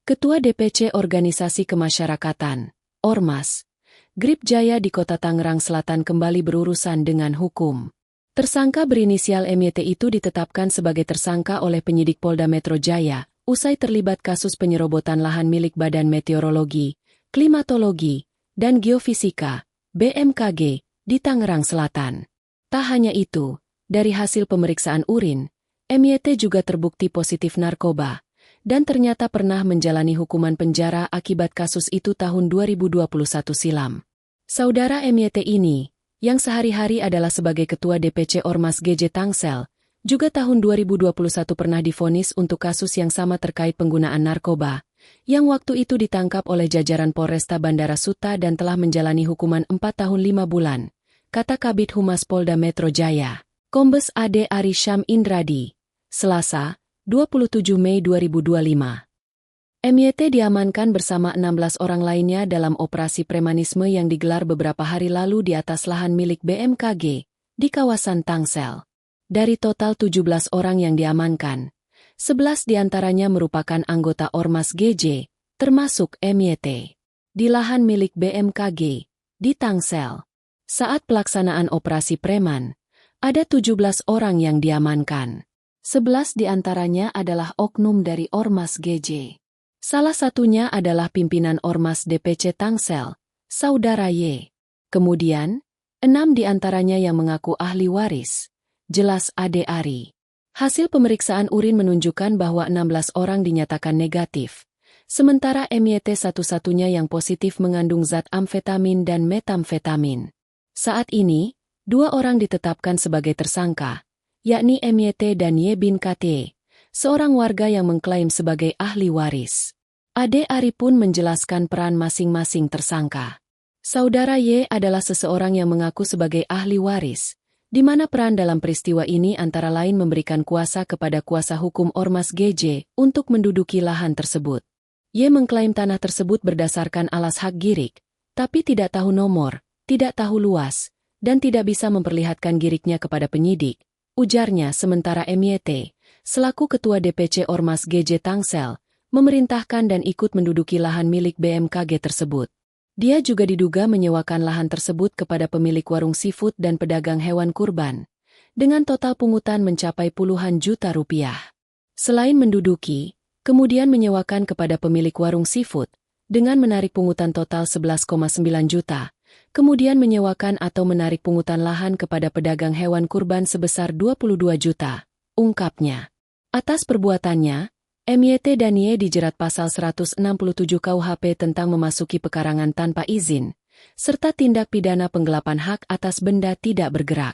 Ketua DPC Organisasi Kemasyarakatan, Ormas, Grip Jaya di Kota Tangerang Selatan kembali berurusan dengan hukum. Tersangka berinisial MYT itu ditetapkan sebagai tersangka oleh penyidik Polda Metro Jaya, usai terlibat kasus penyerobotan lahan milik Badan Meteorologi, Klimatologi, dan Geofisika, BMKG, di Tangerang Selatan. Tak hanya itu, dari hasil pemeriksaan urin, MYT juga terbukti positif narkoba, dan ternyata pernah menjalani hukuman penjara akibat kasus itu tahun 2021 silam. Saudara MYT ini, yang sehari-hari adalah sebagai Ketua DPC Ormas GJ Tangsel, juga tahun 2021 pernah divonis untuk kasus yang sama terkait penggunaan narkoba, yang waktu itu ditangkap oleh jajaran Polresta Bandara Suta dan telah menjalani hukuman 4 tahun 5 bulan, kata Kabid Humas Polda Metro Jaya, Kombes AD Ari Syam Indradi, Selasa, 27 Mei 2025. MYT diamankan bersama 16 orang lainnya dalam operasi premanisme yang digelar beberapa hari lalu di atas lahan milik BMKG, di kawasan Tangsel. Dari total 17 orang yang diamankan, 11 diantaranya merupakan anggota Ormas GJ, termasuk MYT. Di lahan milik BMKG, di Tangsel. Saat pelaksanaan operasi preman, ada 17 orang yang diamankan. 11 diantaranya adalah oknum dari Ormas GJ. Salah satunya adalah pimpinan Ormas DPC Tangsel, Saudara Y. Kemudian, 6 diantaranya yang mengaku ahli waris, jelas Ade Ari. Hasil pemeriksaan urin menunjukkan bahwa 16 orang dinyatakan negatif, sementara MYT satu-satunya yang positif mengandung zat amfetamin dan metamfetamin. Saat ini, 2 orang ditetapkan sebagai tersangka, yakni MYT dan Y bin KT, seorang warga yang mengklaim sebagai ahli waris. Ade Ari pun menjelaskan peran masing-masing tersangka. Saudara Y adalah seseorang yang mengaku sebagai ahli waris, di mana peran dalam peristiwa ini antara lain memberikan kuasa kepada kuasa hukum Ormas GJ untuk menduduki lahan tersebut. Y mengklaim tanah tersebut berdasarkan alas hak girik, tapi tidak tahu nomor, tidak tahu luas, dan tidak bisa memperlihatkan giriknya kepada penyidik, ujarnya. Sementara MYT, selaku Ketua DPC Ormas GJ Tangsel, memerintahkan dan ikut menduduki lahan milik BMKG tersebut. Dia juga diduga menyewakan lahan tersebut kepada pemilik warung seafood dan pedagang hewan kurban, dengan total pungutan mencapai puluhan juta rupiah. Selain menduduki, kemudian menyewakan kepada pemilik warung seafood, dengan menarik pungutan total 11,9 juta, kemudian menyewakan atau menarik pungutan lahan kepada pedagang hewan kurban sebesar 22 juta, ungkapnya. Atas perbuatannya, MYT dan Y dijerat pasal 167 KUHP tentang memasuki pekarangan tanpa izin, serta tindak pidana penggelapan hak atas benda tidak bergerak.